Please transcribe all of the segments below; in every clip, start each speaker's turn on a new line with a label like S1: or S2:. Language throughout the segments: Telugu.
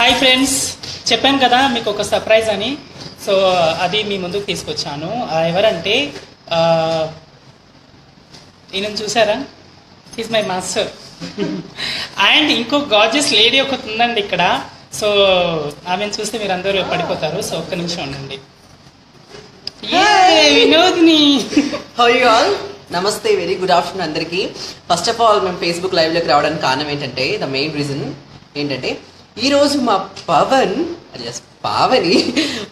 S1: హాయ్ ఫ్రెండ్స్, చెప్పాను కదా మీకు ఒక సర్ప్రైజ్ అని. సో అది మీ ముందుకు తీసుకొచ్చాను. ఎవరంటే ఈయన చూసారా? Is my master. అండ్ ఇంకో గార్జియస్ లేడీ ఒకటి ఉందండి ఇక్కడ. సో ఆమెను చూస్తే మీరు అందరూ పడిపోతారు. సో ఒక్క నిమిషం ఉండండి. వినోద్ని.
S2: How you all? నమస్తే, వెరీ గుడ్ ఆఫ్టర్నూన్ అందరికీ. ఫస్ట్ ఆఫ్ ఆల్ మేము ఫేస్బుక్ లైవ్లోకి రావడానికి కారణం ఏంటంటే, ద మెయిన్ రీజన్ ఏంటంటే ఈరోజు మా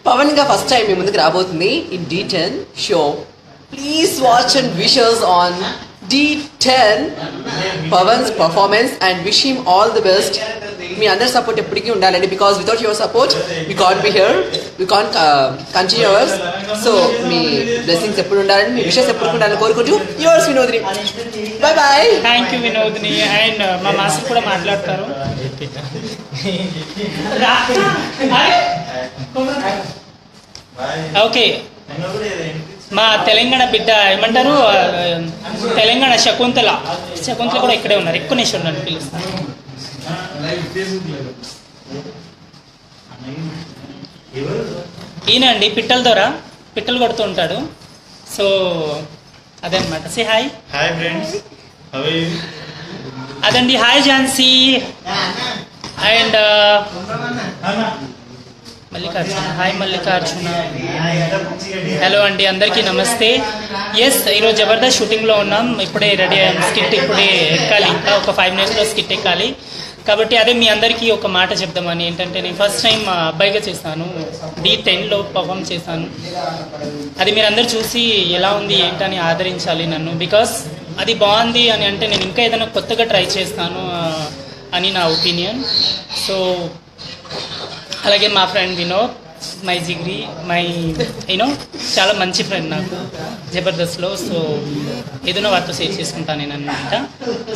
S2: పవన్గా ఫస్ట్ టైం మీ ముందుకు రాబోతుంది in D10 show. Please watch and wishes on D10 Pawan's performance and wish him all the best. మీ అందరి సపోర్ట్ ఎప్పటికీ ఉండాలండి, because without your support we can't be here, we can't continue ours. So మీ బ్లెస్సింగ్స్ ఎప్పుడు ఉండాలని, మీ విషెస్ ఎప్పుడు ఉండాలని కోరుకుంటూ yours Vinodini. Bye bye.
S1: Thank you Vinodni. And మా మాస్టర్ కూడా మాట్లాడతారు. ఓకే, మా తెలంగాణ బిడ్డ ఏమంటారు, తెలంగాణ శకుంతల కూడా ఇక్కడే ఉన్నారు. ఎక్కువ నిమిషం ఉండండి, పిలుస్తాను. ఈయన అండి పిట్టల ద్వారా పిట్టలు కొడుతూ ఉంటాడు. సో అదే అనమాట. Say hi.
S3: Hi friends, how are you?
S1: అదండి, hi Jhansi. And Mallikarjuna. Hi Mallikarjuna. Hello అండి, అందరికీ నమస్తే. ఎస్, ఈరోజు జబర్దస్త్ షూటింగ్లో ఉన్నాం. ఇప్పుడే రెడీ అయ్యాం. స్కిట్ ఇప్పుడే ఎక్కాలి, ఇంకా ఒక 5 minutesలో స్కిట్ ఎక్కాలి. కాబట్టి అదే మీ అందరికీ ఒక మాట చెప్దామని. ఏంటంటే నేను ఫస్ట్ టైం అబ్బాయిగా చేశాను, D10లో పర్ఫామ్ చేశాను. అది మీరు అందరు చూసి ఎలా ఉంది ఏంటని ఆదరించాలి నన్ను, బికాస్ అది బాగుంది అని అంటే నేను ఇంకా ఏదైనా కొత్తగా ట్రై చేస్తాను అని నా ఒపీనియన్. సో అలాగే మా ఫ్రెండ్ వినోద్, మై జిగ్రీ, మై చాలా మంచి ఫ్రెండ్ నాకు జబర్దస్త్లో. సో ఏదైనా వాటితో షేర్ చేసుకుంటాను నేను అనమాట.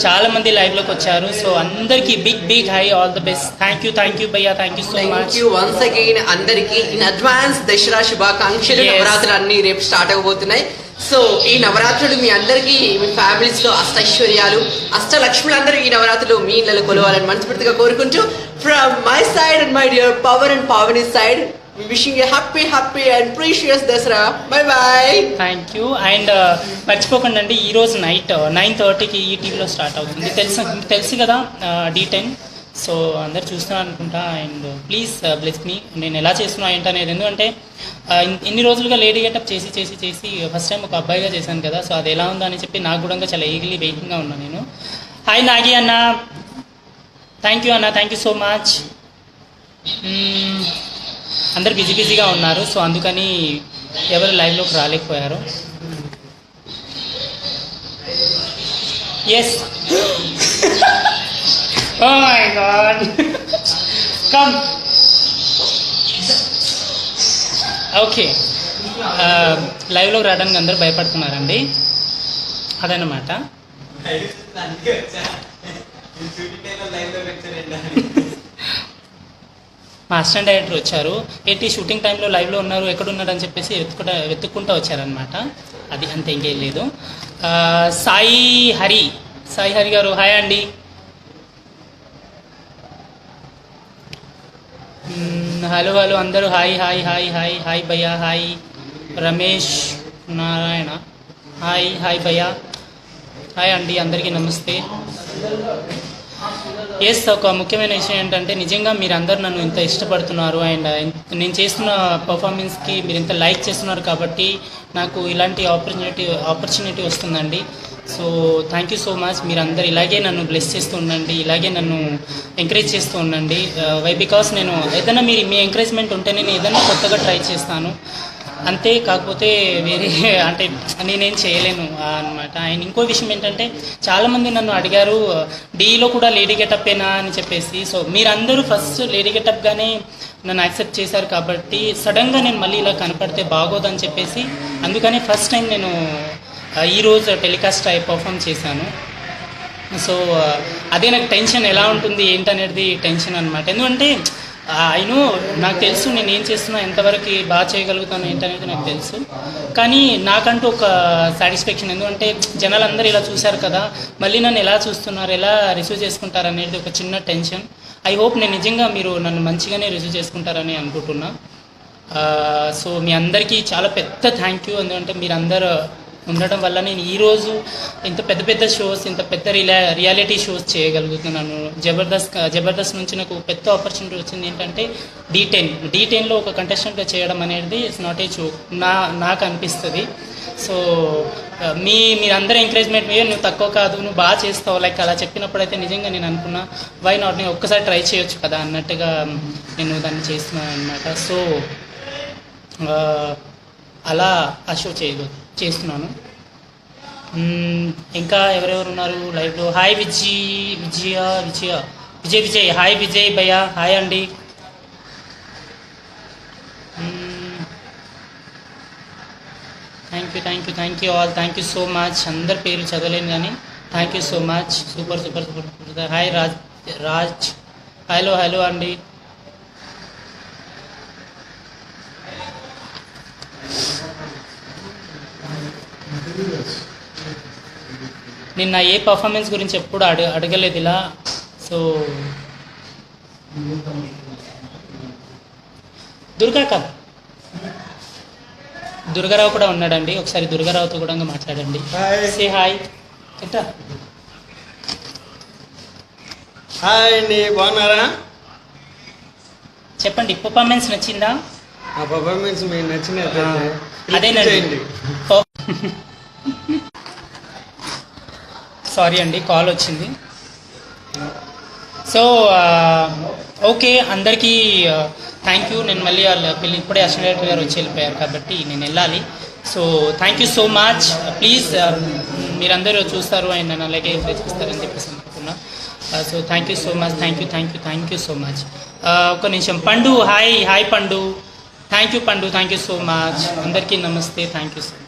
S1: చాలామంది లైవ్లోకి వచ్చారు. సో అందరికీ big hi, all the best. Thank you భయ్యా, thank you so much.
S2: Thank you once again అందరికీ ఇన్ అడ్వాన్స్ దసరా శుభాకాంక్షలు. నవరాత్రులు అన్ని రేపు స్టార్ట్ అవబోతున్నాయి. సో ఈ నవరాత్రులు మీ అందరికీ, మీ ఫ్యామిలీస్ లో అష్టైశ్వర్యాలు, అష్టలక్ష్ములు అందరూ ఈ నవరాత్రులు మీ ఇళ్ళలో కొలవాలని మనస్ఫూర్తిగా కోరుకుంటూ, from my side and my dear Pavan and Pavani side, wishing a happy and precious Dasara. Bye bye.
S1: Thank you. And మర్చిపోకండి అండి, ఈరోజు నైట్ 9:30కి ఈటీవీలో స్టార్ట్ అవుతుంది. తెలుసు కదా D10. సో అందరు చూస్తున్నారు అనుకుంటా. And please bless me. నేను ఎలా చేస్తున్నా ఏంటనేది, ఎందుకంటే ఇన్ని రోజులుగా లేడీ గెటప్ చేసి ఫస్ట్ టైం ఒక అబ్బాయిగా చేశాను కదా. సో అది ఎలా ఉందో అని చెప్పి నాకు కూడా చాలా ఈగలీ వెయిటింగ్గా ఉన్నాను నేను. హాయ్ నాగి అన్న, థ్యాంక్ యూ అన్న, థ్యాంక్ యూ సో మచ్. అందరు బిజీగా ఉన్నారు. సో అందుకని ఎవరు లైవ్లోకి రాలేకపోయారు. Yes. Oh my god, come. Okay, లైవ్లోకి రావడానికి అందరూ భయపడుతున్నారండి, అదనమాట. మా అసిస్టెంట్ డైరెక్టర్ వచ్చారు. ఏంటి షూటింగ్ టైంలో లైవ్లో ఉన్నారు, ఎక్కడున్నారు అని చెప్పేసి వెతుక్కుంటూ వచ్చారనమాట. అది అంతే, ఇంకేం లేదు. సాయి హరి గారు హాయ్ అండి. హలో అందరూ హాయ్ భయ్యా, హాయ్ రమేష్ నారాయణ, హాయ్ భయ్యా, హాయ్ అండి, అందరికీ నమస్తే. ఎస్, ఒక ముఖ్యమైన విషయం ఏంటంటే నిజంగా మీరు అందరు నన్ను ఇంత ఇష్టపడుతున్నారు అండ్ నేను చేస్తున్న పర్ఫార్మెన్స్కి మీరు ఇంత లైక్ చేస్తున్నారు కాబట్టి నాకు ఇలాంటి ఆపర్చునిటీ వస్తుందండి. So thank you so much. మీరు అందరు ఇలాగే నన్ను బ్లెస్ చేస్తూ ఉండండి, ఇలాగే నన్ను ఎంకరేజ్ చేస్తూ ఉండండి. బికాస్ నేను ఏదైనా మీ ఎంకరేజ్మెంట్ ఉంటే నేను ఏదైనా కొత్తగా ట్రై చేస్తాను అంతే. కాకపోతే వేరే అంటే నేనేం చేయలేను అనమాట. అండ్ ఇంకో విషయం ఏంటంటే చాలామంది నన్ను అడిగారు డీలో కూడా లేడీ గెటప్పేనా అని చెప్పేసి. సో మీరందరూ ఫస్ట్ లేడీ గెటప్గానే నన్ను యాక్సెప్ట్ చేశారు కాబట్టి సడన్గా నేను మళ్ళీ ఇలా కనపడితే బాగోదని చెప్పేసి అందుకని ఫస్ట్ టైం నేను ఈరోజు టెలికాస్ట్ అయి పర్ఫామ్ చేశాను. సో అదే నాకు టెన్షన్ ఎలా ఉంటుంది ఏంటనేది టెన్షన్ అనమాట. ఎందుకంటే అయినో నాకు తెలుసు నేను ఏం చేస్తున్నా, ఎంతవరకు బాగా చేయగలుగుతాను ఏంటనేది నాకు తెలుసు. కానీ నాకంటూ ఒక సాటిస్ఫాక్షన్, ఎందుకంటే జనాలందరూ ఇలా చూశారు కదా, మళ్ళీ నన్ను ఎలా చూస్తున్నారు, ఎలా రిసీవ్ చేసుకుంటారు అనేది ఒక చిన్న టెన్షన్. ఐ హోప్ నేను నిజంగా మీరు నన్ను మంచిగానే రిసీవ్ చేసుకుంటారని అనుకుంటున్నా. సో మీ అందరికీ చాలా పెద్ద థ్యాంక్ యూ. ఎందుకంటే మీరందరూ ఉండడం వల్ల నేను ఈరోజు ఇంత పెద్ద పెద్ద షోస్, ఇంత పెద్ద రియాలిటీ షోస్ చేయగలుగుతున్నాను. జబర్దస్త్ నుంచి నాకు పెద్ద ఆపర్చునిటీ వచ్చింది ఏంటంటే D10లో ఒక కంటెస్టెంట్గా చేయడం అనేది ఇట్స్ నాట్ ఏ జోక్ నాకు అనిపిస్తుంది. సో మీరందరూ ఎంకరేజ్మెంట్ మీద నువ్వు తక్కువ కాదు, నువ్వు బాగా చేస్తావు లైక్ అలా చెప్పినప్పుడు అయితే నిజంగా నేను అనుకున్నా వై నాట్, నేను ఒక్కసారి ట్రై చేయొచ్చు కదా అన్నట్టుగా నేను దాన్ని చేస్తున్నాను అనమాట. సో అలా ఆ షో చేస్తున్నాను. ఇంకా ఎవరెవరు ఉన్నారు లైవ్లో? హాయ్ విజయ్, హాయ్ విజయ్ భయ్యా, హాయ్ అండి. Thank you all, thank you so much. అందరి పేరు చదవలేను కానీ thank you so much. Super. Hi Raj, hello అండి. నిన్న ఏ పర్ఫార్మెన్స్ గురించి ఎప్పుడు అడగలేదు ఇలా. సో దుర్గారావు కూడా ఉన్నాడండి, ఒకసారి దుర్గారావుతో కూడా మాట్లాడండి. సే హాయ్.
S4: హాయ్ అండి, బాగున్నారా?
S1: చెప్పండి, పర్ఫార్మెన్స్ నచ్చిందా?
S4: ఆ పర్ఫార్మెన్స్ మీకు నచ్చింది
S1: అదేనండి. సారీ అండి, కాల్ వచ్చింది. సో ఓకే, అందరికీ థ్యాంక్ యూ. నేను మళ్ళీ ఇప్పుడే అసిస్టెంట్ డైరెక్టర్ గారు వచ్చి వెళ్ళిపోయారు కాబట్టి నేను వెళ్ళాలి. So thank you so much. Please మీరందరూ చూస్తారు అండ్ అలాగే ఎంకరేజ్ చేస్తారని చెప్పేసి అనుకుంటున్నా. So thank you so much, thank you so much. ఒక నిమిషం, పండు హాయ్ పండు. థ్యాంక్ యూ పండు, థ్యాంక్ యూ సో మచ్. అందరికీ నమస్తే, థ్యాంక్ యూ సో మచ్.